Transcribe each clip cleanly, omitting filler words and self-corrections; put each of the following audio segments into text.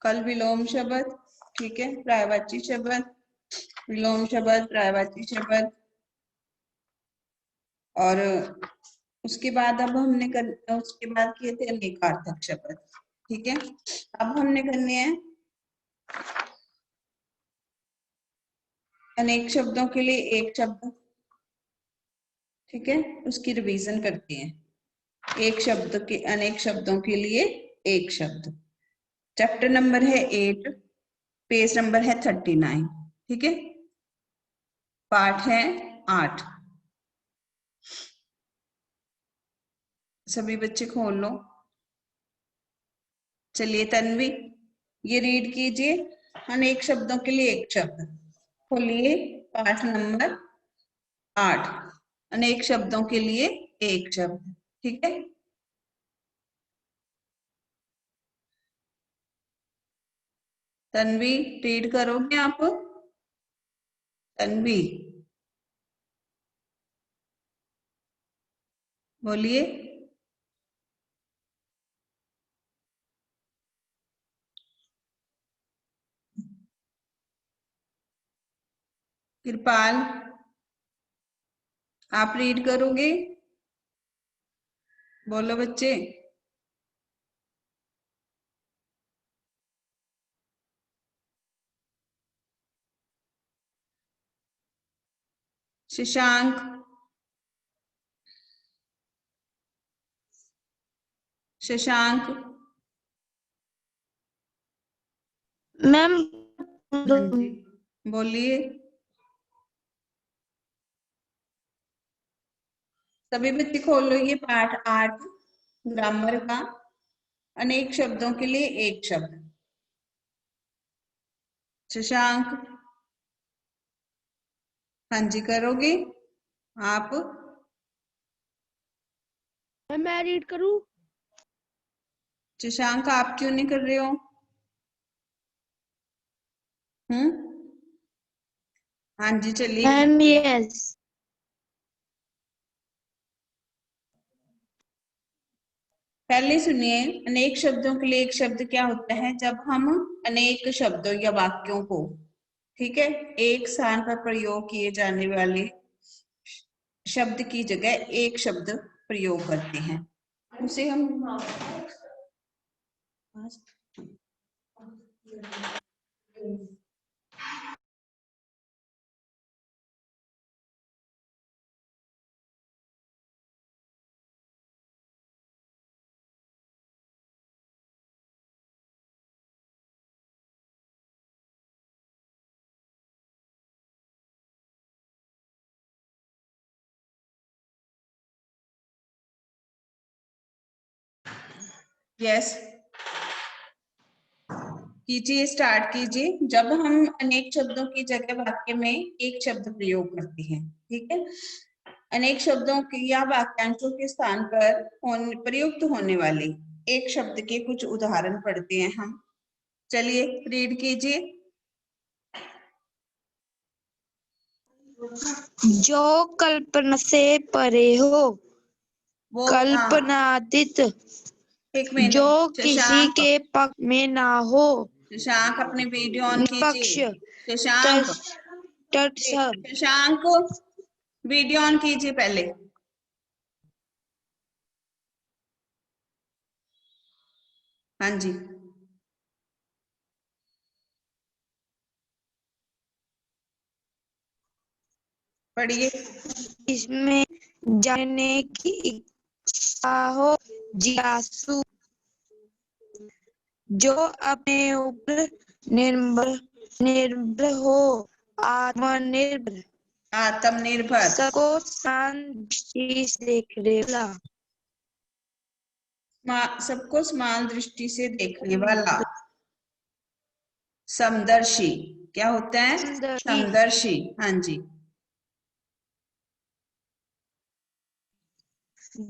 कल विलोम शब्द, ठीक है, पर्यायवाची शब्द, विलोम शब्द, पर्यायवाची शब्द। और उसके बाद अब हमने उसके बाद किए थे अनेकार्थक शब्द, ठीक है। अब हमने करने हैं अनेक शब्दों के लिए एक शब्द, ठीक है, उसकी रिवीजन करते हैं। एक शब्द के अनेक शब्दों के लिए एक शब्द। चैप्टर नंबर है 8, पेज नंबर है 39, ठीक है, पाठ है 8। सभी बच्चे खोल लो। चलिए तन्वी, ये रीड कीजिए, अनेक शब्दों के लिए एक शब्द। खोलिए पाठ नंबर 8, अनेक शब्दों के लिए एक शब्द, ठीक है। तन्वी रीड करोगे आप? तन्वी बोलिए। कृपाल आप रीड करोगे? बोलो बच्चे। शशांक, शशांक मैम हाँ जी बोलिए। सभी बच्चे खोलो ये पाठ 8 ग्रामर का, अनेक शब्दों के लिए एक शब्द। शशांक हाँ जी करोगे आप? मैं रीड करूं? शशांक आप क्यों नहीं कर रहे हो? हाँ जी चलिए। Ma'am yes. पहले सुनिए, अनेक शब्दों के लिए एक शब्द क्या होता है? जब हम अनेक शब्दों या वाक्यों को, ठीक है, एक स्थान पर प्रयोग किए जाने वाले शब्द की जगह एक शब्द प्रयोग करते हैं, उसे हम यस कीजिए, स्टार्ट कीजिए। जब हम अनेक शब्दों की जगह वाक्य में एक शब्द प्रयोग करते हैं, ठीक है, अनेक शब्दों के या वाक्यांशों के स्थान पर प्रयुक्त होने वाले एक शब्द के कुछ उदाहरण पढ़ते हैं हम। चलिए रीड कीजिए। जो कल्पना से परे हो, वो कल्पनातीत, एक मिनट जो किसी शशांक, के पक्ष में ना हो, शशांक अपने वीडियो ऑन निष्पक्ष, कीजिए। शशांक, तटस्थ। शशांक वीडियो ऑन कीजिए पहले। हाँ जी पढ़िए। इसमें जानने की इच्छा हो, जिज्ञासु, जो अपने ऊपर निर्भर हो, आत्मनिर्भर, आत्मनिर्भर, सबको शांत दृष्टि से देखने वाला, सबको समान दृष्टि से देखने वाला, समदर्शी। क्या होता है? समदर्शी, समदर्शी, हाँ जी।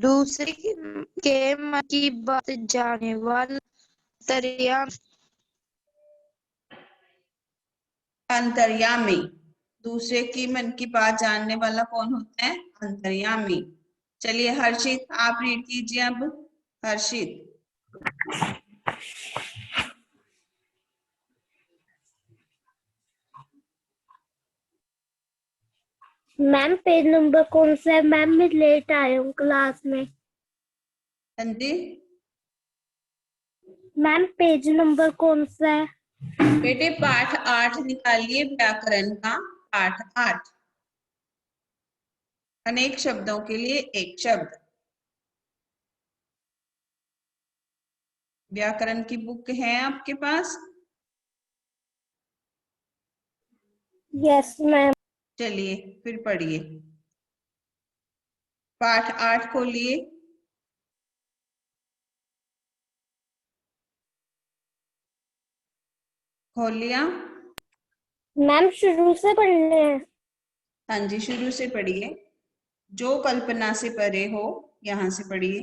दूसरे के मन की बात जानने वाला, अंतर्यामी, अंतर्यामी, दूसरे की मन की बात जानने वाला कौन होता है? अंतर्यामी। चलिए हर्षित आप रीड कीजिए अब। हर्षित मैम पेज नंबर कौन सा है? मैम मैं लेट आया हूँ क्लास में। हाँ जी मैम पेज नंबर कौन सा है? बेटे पाठ 8 निकालिए, व्याकरण का पाठ 8। अनेक शब्दों के लिए एक शब्द। व्याकरण की बुक है आपके पास? Yes ma'am. चलिए फिर पढ़िए। पाठ 8 खोलिए। खोल लिया? मैम शुरू से पढ़ने हैं? हाँ जी शुरू से पढ़िए। जो कल्पना से परे हो, यहाँ से पढ़िए।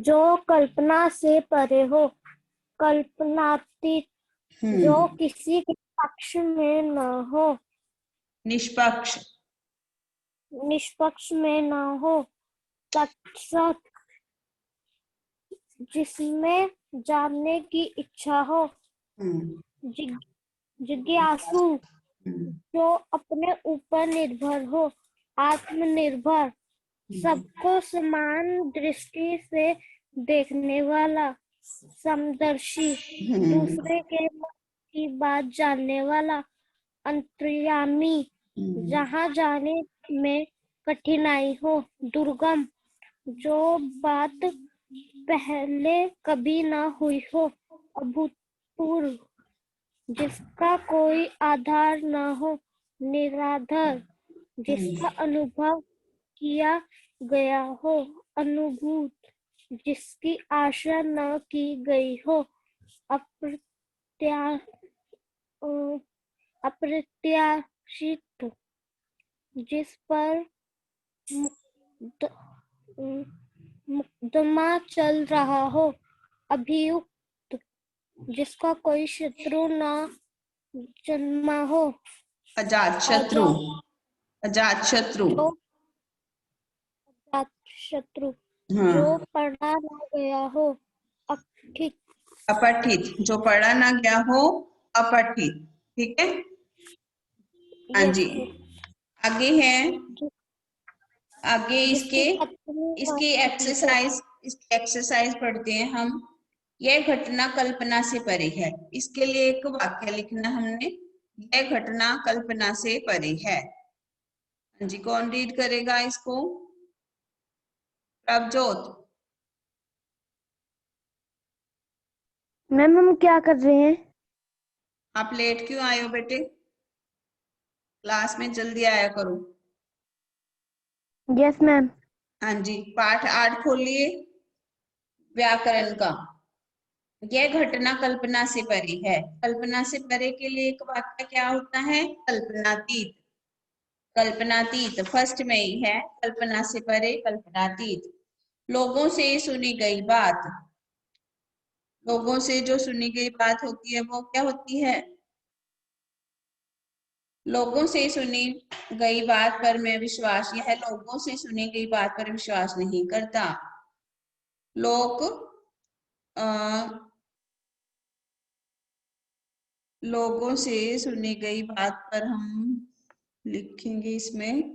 जो कल्पना से परे हो, कल्पनातीत, जो किसी के पक्ष में न हो, निष्पक्ष। निष्पक्ष में न हो, तत्सत, जिसमें जानने की इच्छा हो, जिज्ञासु, जो अपने ऊपर निर्भर हो, आत्मनिर्भर, सबको समान दृष्टि से देखने वाला, समदर्शी, दूसरे के मन की बात जानने वाला, अंतर्यामी, जहाँ जाने में कठिनाई हो, दुर्गम, जो बात पहले कभी ना हुई हो, अभूतपूर्व, जिसका कोई आधार न हो, निराधार, जिसका अनुभव किया गया हो, अनुभूत, जिसकी आशा न की गई हो, अप्रत्याशित, जिस पर मुकदमा चल रहा हो, अभियुक्त, जिसका कोई शत्रु न जन्मा हो, अजात शत्रु। अजात शत्रु। शत्रु, हाँ। जो पढ़ा न गया हो, अपठित, अपठित, जो पढ़ा ना गया हो, अपठित। ठीक है? हाँ जी आगे है। आगे इसकी एक्सरसाइज पढ़ते हैं हम। यह घटना कल्पना से परे है। इसके लिए एक वाक्य लिखना हमने। यह घटना कल्पना से परे है। हाँ जी कौन रीड करेगा इसको? प्रभजोत। मैम हम क्या कर रहे हैं? आप लेट क्यों आए हो बेटे? क्लास में जल्दी आया करो। Yes ma'am. हाँ जी पाठ 8 खोलिए व्याकरण का। यह घटना कल्पना से परे है। कल्पना से परे के लिए एक वाक्य क्या होता है? कल्पनातीत। कल्पनातीत फर्स्ट में ही है। कल्पना से परे, कल्पनातीत। लोगों से सुनी गई बात। लोगों से जो सुनी गई बात होती है वो क्या होती है? लोगों से सुनी गई बात पर मैं विश्वास, यह लोगों से सुनी गई बात पर विश्वास नहीं करता। लोगों से सुनी गई बात पर हम लिखेंगे इसमें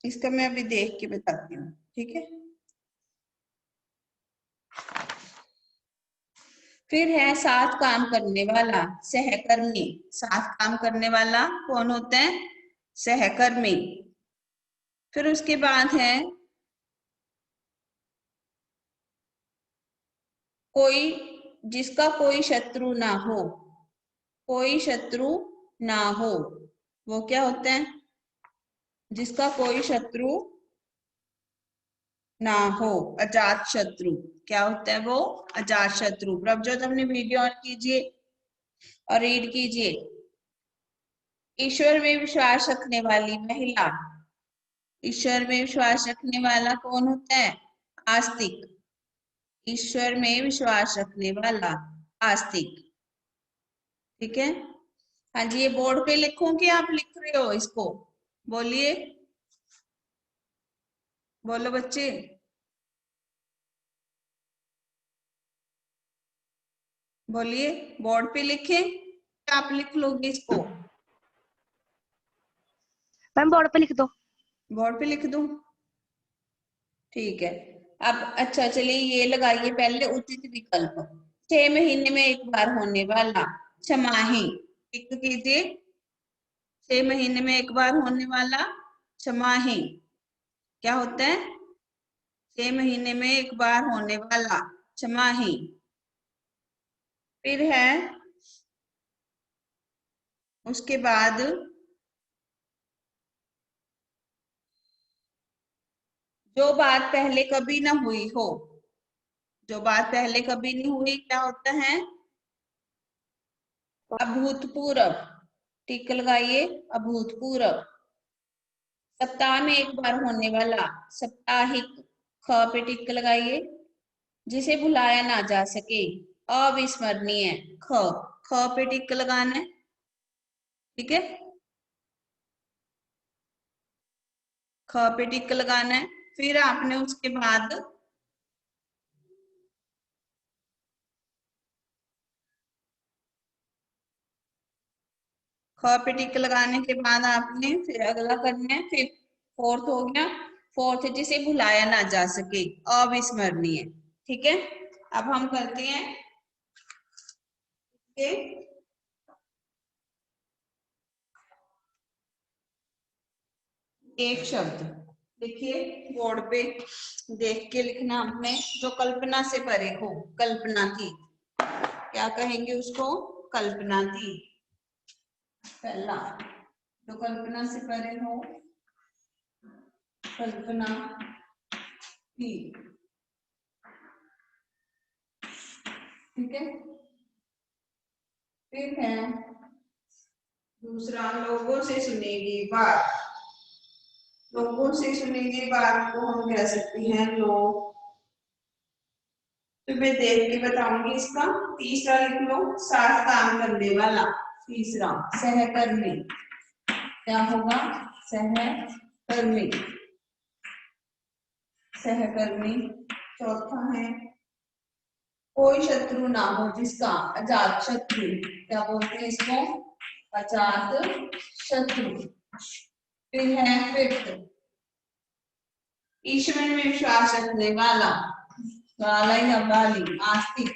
इसका मैं अभी देख के बताती हूँ। ठीक है? फिर है साथ काम करने वाला, सहकर्मी। साथ काम करने वाला कौन होता है? सहकर्मी। फिर उसके बाद है कोई, जिसका कोई शत्रु ना हो। कोई शत्रु ना हो वो क्या होता है? जिसका कोई शत्रु ना हो, अजात शत्रु। क्या होता है वो? अजात शत्रु। प्रभजोत अपनी वीडियो ऑन कीजिए और रीड कीजिए। ईश्वर में विश्वास रखने वाली महिला। ईश्वर में विश्वास रखने वाला कौन होता है? आस्तिक। ईश्वर में विश्वास रखने वाला आस्तिक। ठीक है? हाँ जी ये बोर्ड पे लिखूं कि आप लिख रहे हो इसको? बोलिए। बोलो बच्चे, बोलिए। बोर्ड पे लिखे, आप लिख लोगे इसको? मैम बोर्ड पे लिख दो। बोर्ड पे लिख दूं? ठीक है। अब अच्छा चलिए ये लगाइए पहले उचित विकल्प। 6 महीने में एक बार होने वाला छमाही, टिक कीजिए। 6 महीने में एक बार होने वाला छमाही क्या होता है? 6 महीने में एक बार होने वाला छमाही। फिर है उसके बाद जो बात पहले कभी ना हुई हो, जो बात पहले कभी नहीं हुई क्या होता है? अभूतपूर्व, टिक लगाइए, अभूतपूर्व। सप्ताह में एक बार होने वाला साप्ताहिक, ख पे टिक लगाइए। जिसे भुलाया ना जा सके, अविस्मरणीय, ख, ख पे टिक लगाना है, ठीक है। ख पे टिक लगाना है। फिर आपने उसके बाद ख पे टिक लगाने के बाद आपने फिर अगला करना है। फिर फोर्थ हो गया। फोर्थ जिसे भुलाया ना जा सके, अविस्मरणीय, ठीक है। अब हम करते हैं एक शब्द। देखिए बोर्ड पे देख के लिखना आपने, जो कल्पना से परे हो, कल्पना की, क्या कहेंगे उसको? कल्पना की। पहला, जो कल्पना से परे हो, कल्पना की, ठीक है। फिर है दूसरा, लोगों से सुनेगी बात। लोगों से सुनेगी बात को हम कह सकते हैं लोग। तो मैं देख के बताऊंगी इसका। तीसरा लिख लो, साथ काम करने वाला। तीसरा सहकर्मी, क्या होगा? सहकर्मी, सहकर्मी। चौथा है कोई शत्रु ना हो जिसका, अजात शत्रु, क्या बोलते हैं इसको? अजात शत्रु। फिर है फिफ्थ, ईश्वर में विश्वास रखने वाला, वाला या वाली, आस्तिक,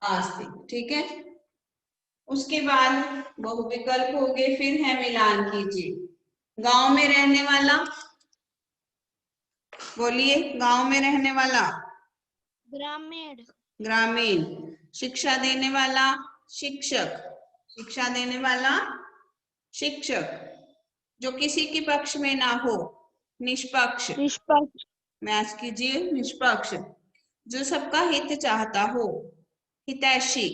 आस्तिक, ठीक है। उसके बाद बहुविकल्प हो गए। फिर है मिलान कीजिए। गांव में रहने वाला, बोलिए, गांव में रहने वाला, ग्रामीण, ग्रामीण। शिक्षा देने वाला, शिक्षक, शिक्षा देने वाला शिक्षक। जो किसी के पक्ष में ना हो, निष्पक्ष, निष्पक्ष, मैच कीजिए, निष्पक्ष। जो सबका हित चाहता हो, हितैषी।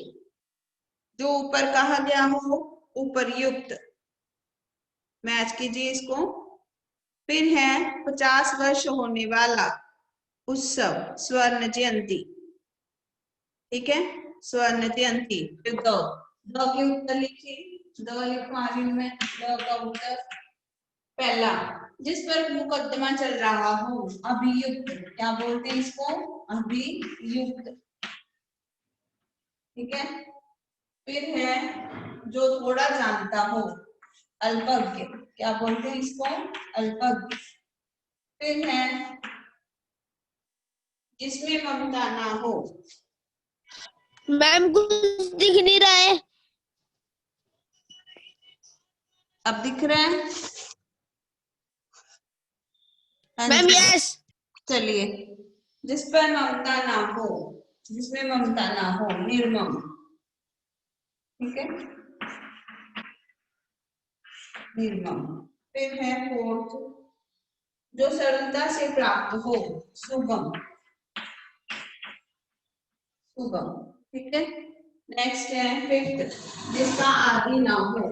जो ऊपर कहा गया हो, उपरयुक्त, मैच कीजिए इसको। फिर है 50 वर्ष होने वाला उत्सव, स्वर्ण जयंती, ठीक है, स्वर्ण जयंती। फिर द के उत्तर लिखिए, द लिखो आगे में, द का उत्तर पहला, जिस पर मुकदमा चल रहा हो, अभियुक्त, क्या बोलते हैं इसको? अभियुक्त, ठीक है। फिर है जो थोड़ा जानता हो, अल्पज्ञ, क्या बोलते हैं इसको? अल्पज्ञ। फिर है जिसमें ममता ना हो। मैम कुछ दिख नहीं रहा है। अब दिख रहा है? हाँ मैम जी। यस। चलिए, जिस पर ममता ना हो, जिसमें ममता ना हो, निर्मम, ठीक है, निर्मम। फिर है फोर्थ, जो सरलता से प्राप्त हो, सुगम, सुगम, ठीक है। नेक्स्ट है फिफ्थ, जिसका आदि ना हो,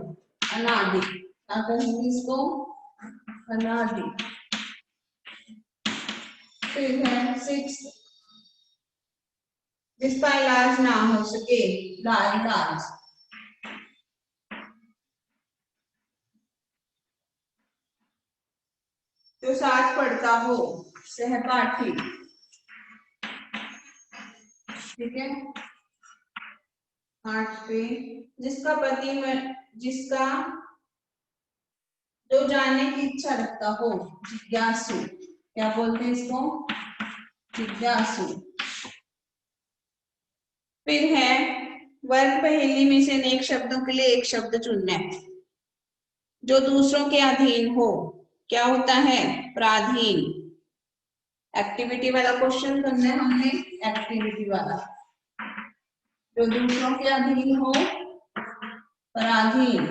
अनादि, क्या कहेंगे इसको? अनादि। फिर है सिक्स्थ, जिसका इलाज ना हो सके, लाइलाज। जो साथ पढ़ता हो, सहपाठी, ठीक है। 8 पे जिसका जिसका जो जानने की इच्छा रखता हो, जिज्ञासु, क्या बोलते हैं इसको, जिज्ञासु। फिर है वर्ग पहेली में से अनेक शब्दों के लिए एक शब्द चुनना है। जो दूसरों के अधीन हो, क्या होता है, पराधीन। एक्टिविटी वाला क्वेश्चन करना है हमने, एक्टिविटी वाला। जो दूसरों के अधीन हो, पराधीन।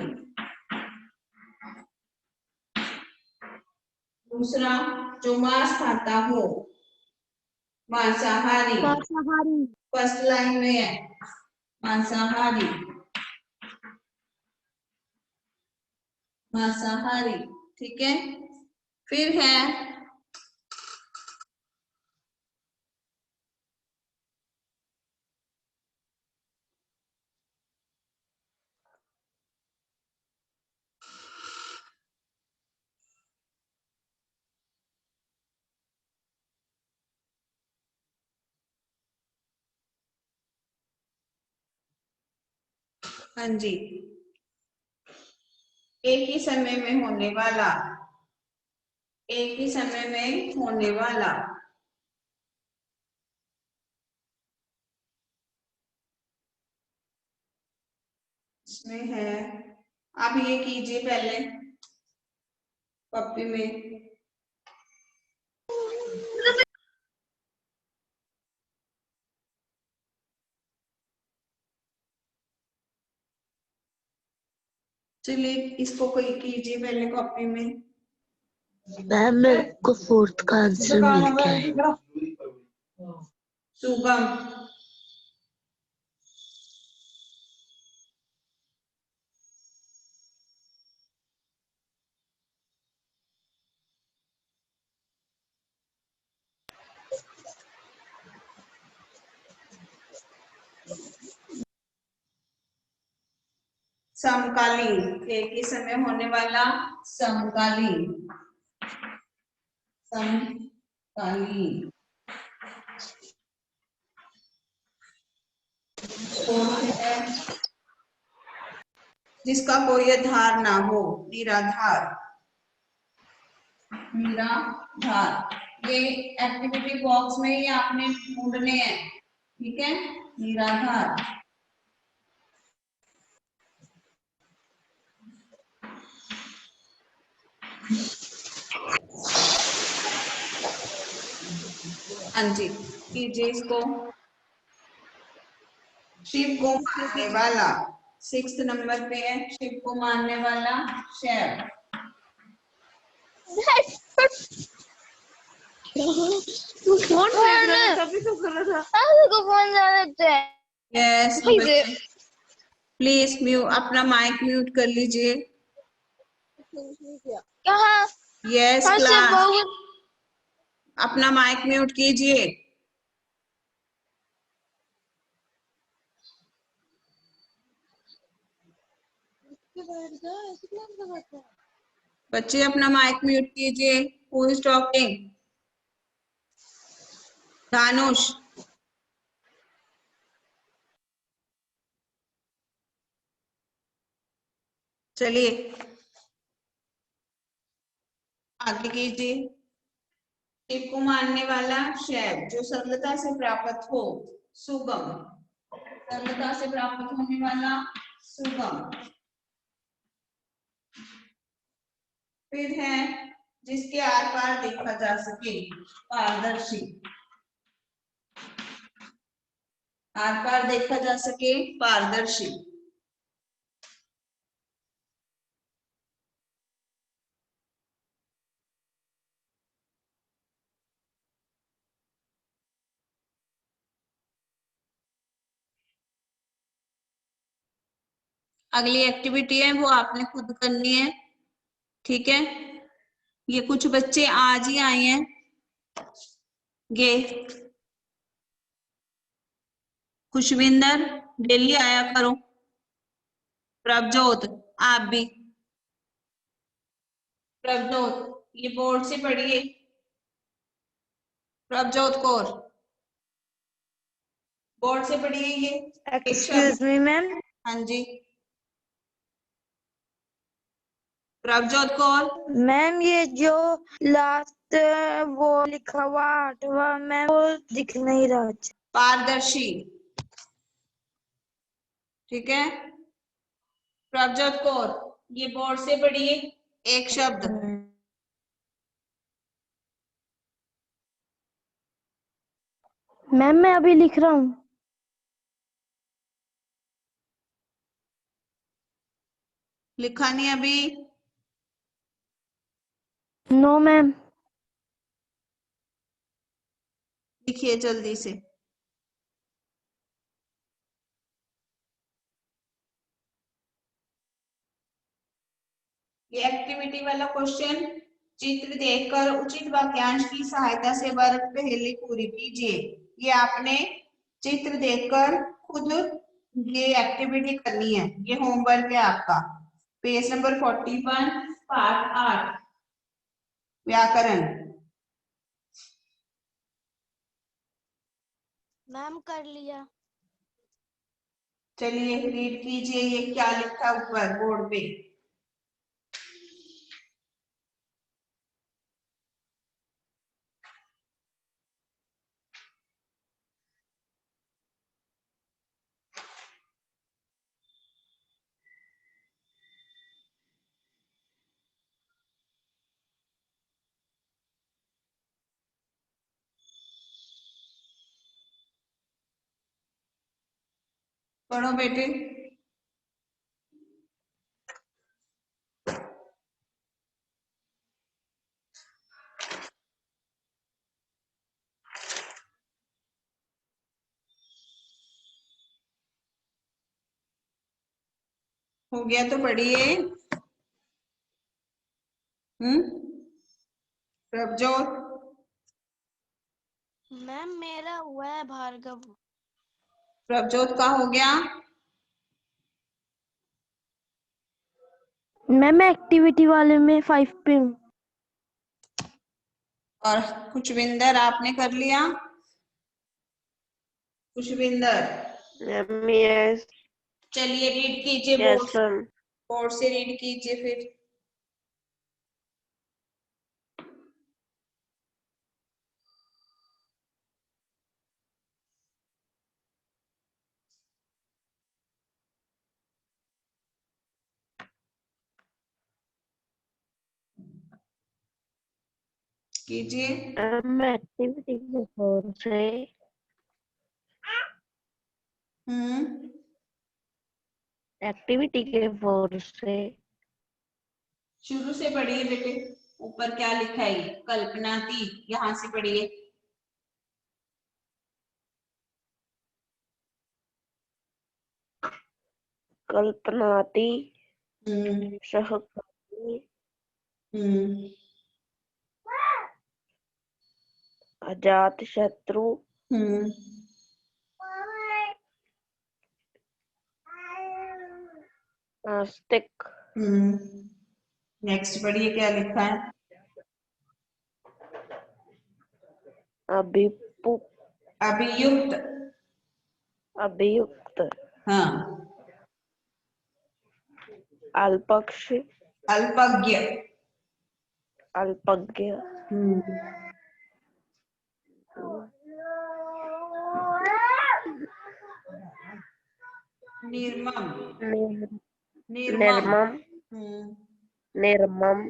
दूसरा, जो मांस खाता हो, मांसाहारी। मांसाहारी। फर्स्ट लाइन में है मांसाहारी, मांसाहारी, ठीक है। फिर है हाँ जी, एक ही समय में होने वाला, एक ही समय में होने वाला। इसमें है, आप ये कीजिए पहले कॉपी में। चलिए इसको कोई कीजिए पहले कॉपी में। मैम मेरे को 4th का आंसर मिल गया है। सुगम, समकालीन, एक ही समय होने वाला, समकालीन, समकालीन। है जिसका कोई आधार ना हो, निराधार, निराधार। ये एक्टिविटी बॉक्स में ही आपने ढूंढने हैं, ठीक है, निराधार। हाँ जी, कीजिए इसको। शिव को मानने वाला, 6th नंबर पे है, शिव को मानने वाला, शैव। फोन तभी तो कर रहा था, को फोन जा रहे थे। यस, प्लीज म्यूट, अपना माइक म्यूट कर लीजिए। कहाँ? यस क्लास, अपना माइक म्यूट कीजिए। बच्चे अपना माइक म्यूट कीजिए। Who is talking? दानुष। चलिए आगे कीजिए। शिव को मानने वाला शैव, जो सरलता से प्राप्त हो, सुगम, सरलता से प्राप्त होने वाला, सुगम। फिर है जिसके आर पार देखा जा सके, पारदर्शी, आर पार देखा जा सके, पारदर्शी। अगली एक्टिविटी है वो आपने खुद करनी है, ठीक है। ये कुछ बच्चे आज ही आए हैं, ये खुशविंदर डेली आया करो, प्रभजोत आप भी, प्रभजोत ये बोर्ड से पढ़िए। प्रभजोत कौर, बोर्ड से पढ़िए ये एक एक्सक्यूज शब्द। Me ma'am. हाँ जी, प्रभजोत कौर। मैम ये जो लास्ट वो लिखा हुआ 8वां मैम वो दिख नहीं रहा। पारदर्शी, ठीक है। प्रभजोत कौर, ये बोर्ड से पढ़िए एक शब्द। मैम मैं अभी लिख रहा हूँ। लिखा नहीं अभी? No ma'am. लिखिए जल्दी से। ये एक्टिविटी वाला क्वेश्चन, चित्र देखकर उचित वाक्यांश की सहायता से वर्ग पहेली पूरी कीजिए। ये आपने चित्र देखकर खुद ये एक्टिविटी करनी है, ये होमवर्क है आपका। पेज नंबर 41 पार्ट 8 व्याकरण। मैम कर लिया। चलिए रीड कीजिए, ये क्या लिखा ऊपर बोर्ड पे। पढ़ो बेटे। हो गया तो पढ़िए। प्रभजोत। मैम मेरा हुआ है भार्गव। प्रभजोत का हो गया? मैम मैं एक्टिविटी वाले में 5 पे हूँ। और खुशविंदर आपने कर लिया? खुशविंदर, यस चलिए रीड कीजिए यस बोर्ड, मैम। बोर्ड से रीड कीजिए फिर। कीजिए। मैं एक्टिविटी के फोर से हम्म एक्टिविटी के फोर से शुरू से पढ़िए बेटे। ऊपर क्या लिखा है? ये कल्पनाती, यहाँ से पढ़िए। कल्पनाती हम्म सहकर्मी हम्म अजात शत्रु हम्म आस्तिक नेक्स्ट पढ़िए क्या लिखा है? अभिपु अभियुक्त। अभियुक्त हाँ। अल्पक्ष अल्पज्ञ। अल्पज्ञ निर्मम। निर्मम। निर्मम हम्म निर्मम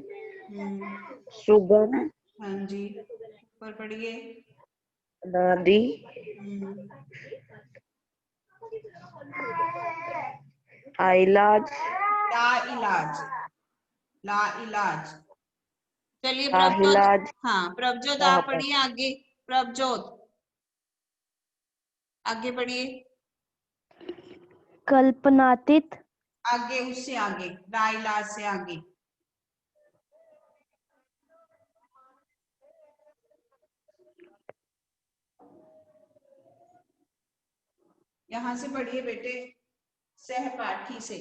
हम्म सुगम हाँ जी, ऊपर पढ़िए। अनादि आइलाज ला इलाज। ला इलाज। चलिए प्रभजोत। लाहिलाज हाँ प्रभजोत आप पढ़िए आगे। प्रभजोत आगे पढ़िए। कल्पनातीत। आगे उससे आगे, ला इलाज से आगे। यहां से पढ़िए बेटे, सहपाठी से।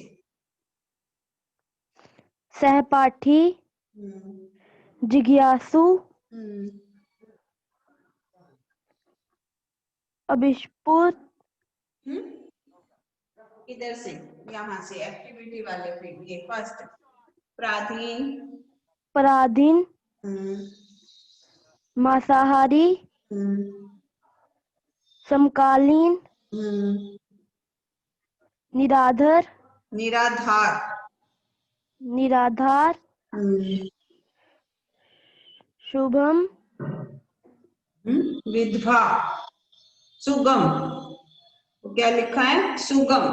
सहपाठी जिज्ञासु, हम्म, अभिष्पुत, इधर से, यहाँ से एक्टिविटी वाले पे ये फर्स्ट प्राधीन, पराधीन, मांसाहारी, समकालीन, निराधर, निराधार, निराधार, शुभम, विधवा, सुगम, तो क्या लिखा है? सुगम।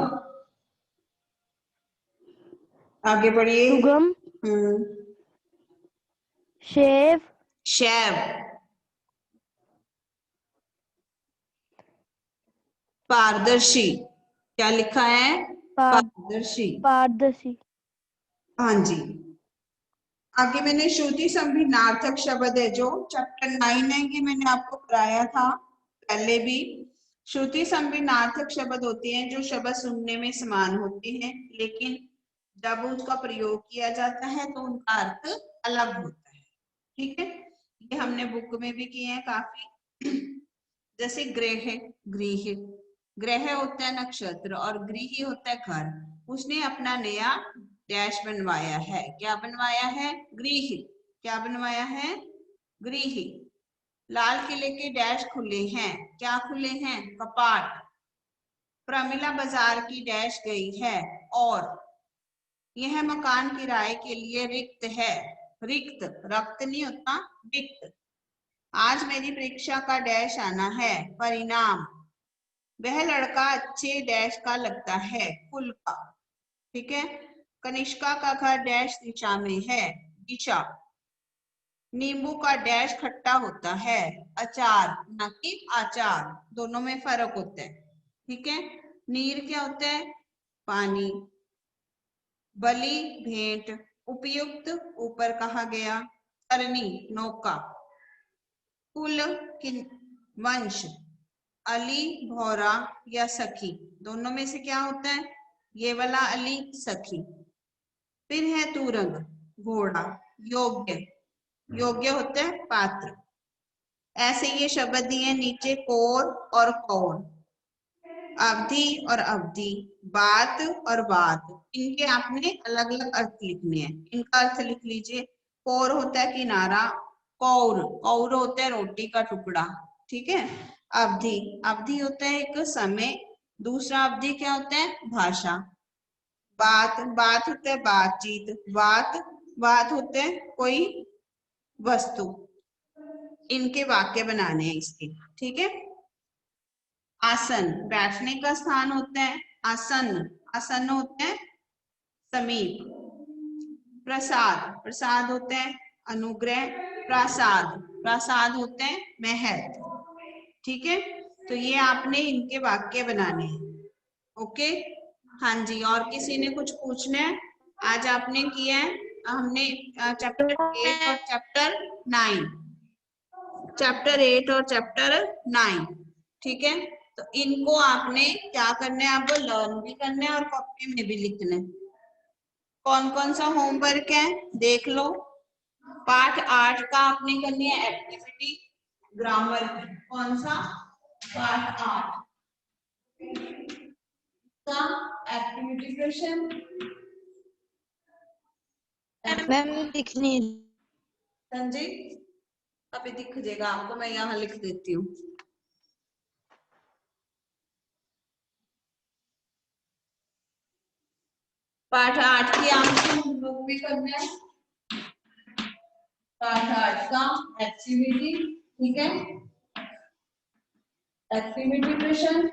आगे बढ़िए। सुगम, शैव, शैव, पारदर्शी, क्या लिखा है? पारदर्शी। पारदर्शी। हाँ जी। आगे मैंने श्रुति संभिन्नार्थक शब्द है जो चैप्टर 9 है, ये मैंने आपको कराया था पहले भी। श्रुति संभिन्नार्थक शब्द होते हैं जो शब्द सुनने में समान होते हैं, लेकिन जब उसका प्रयोग किया जाता है तो उनका अर्थ अलग होता है। ठीक है, ये हमने बुक में भी किए हैं काफी। जैसे ग्रह, गृह, ग्रह होता है नक्षत्र और गृह होता है घर। उसने अपना नया डैश बनवाया है। क्या बनवाया है? गृह। क्या बनवाया है? गृह। लाल किले के डैश खुले हैं। क्या खुले हैं? कपाट। प्रमिला बाजार की डैश गई है और यह मकान किराए के लिए रिक्त है। रिक्त, रक्त नहीं होता, रिक्त। आज मेरी परीक्षा का डैश आना है, परिणाम। वह लड़का अच्छे डैश का लगता है, कुल का। ठीक है, कनिष्का का घर डैश दिशा में है, दिशा। नींबू का डैश खट्टा होता है, अचार ना कि आचार, दोनों में फर्क होता है। ठीक है, नीर क्या होता है? पानी। बलि, भेंट। उपयुक्त, ऊपर कहा गया। करनी, नौका। कुल, वंश। अली, भौरा या सखी, दोनों में से क्या होता है? ये वाला अली, सखी। फिर है तुरंग, घोड़ा। योग्य, योग्य होता है पात्र। ऐसे ये शब्द दिए नीचे, कोर और कौर, अवधि और अवधि, बात और बात। इनके आपने अलग अलग अर्थ लिखने हैं। इनका अर्थ लिख लीजिए। कोर होता है किनारा, कौर, कौर होता है रोटी का टुकड़ा। ठीक है, अवधि, अवधि होता है एक समय। दूसरा अवधि क्या होता है? भाषा। बात, बात होता है बातचीत। बात, बात होता है कोई वस्तु। इनके वाक्य बनाने हैं इसके। ठीक है, आसन, बैठने का स्थान होता है आसन। आसन होता है समीप। प्रसाद, प्रसाद होता है अनुग्रह। प्रासाद, प्रासाद होते हैं महल। ठीक है, तो ये आपने इनके वाक्य बनाने हैं। ओके, हाँ जी। और किसी ने कुछ पूछना है? आज आपने किया है, हमने चैप्टर 8 और चैप्टर 9, चैप्टर 8 और चैप्टर 9। ठीक है, तो इनको आपने क्या करना है? आपको लर्न भी करना है और कॉपी में भी लिखना है। कौन कौन सा होमवर्क है देख लो। पाठ 8 का आपने करनी है एक्टिविटी, ग्रामर की। कौन सा? पाठ 8 का एक्टिविटी क्वेश्चन। मैम दिखनी। संजय, अभी दिख जाएगा आपको, मैं यहाँ लिख देती हूँ। पाठ 8 की आपको होमवर्क भी करना है। पाठ 8 का एक्टिविटी, ठीक है, एक्टिविटी क्वेश्चन।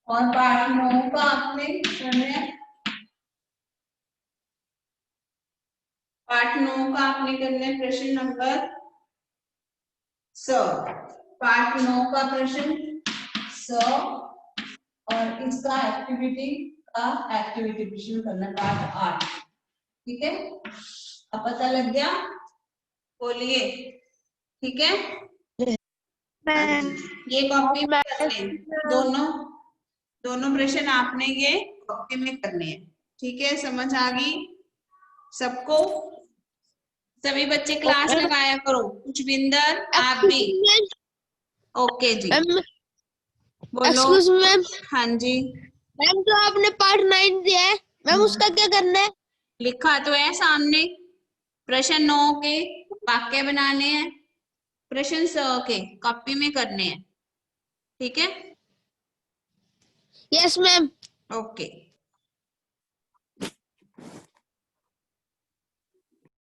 और पाठ 9 का आपने करना है। पाठ 9 का आपने करना है प्रश्न नंबर 100। पाठ 9 का प्रश्न 100 और इसका एक्टिविटी का एक्टिविटी क्वेश्चन करना है पाठ 8। ठीक है, अब पता लग गया? बोलिए। ठीक है, ये कॉपी में कर लें। दोनों प्रश्न आपने ये कॉपी में करने हैं। ठीक है, समझ आ गई सबको? सभी बच्चे क्लास लगाया करो। कुशविंदर आप भी। ओके जी, बोलो। Excuse ma'am. हाँ जी, मैम जो आपने पार्ट 9 दिया है मैम उसका क्या करना है? लिखा तो है सामने। प्रश्न 9 के वाक्य बनाने हैं, प्रश्न 100 के कॉपी में करने हैं। ठीक है, यस मैम। ओके।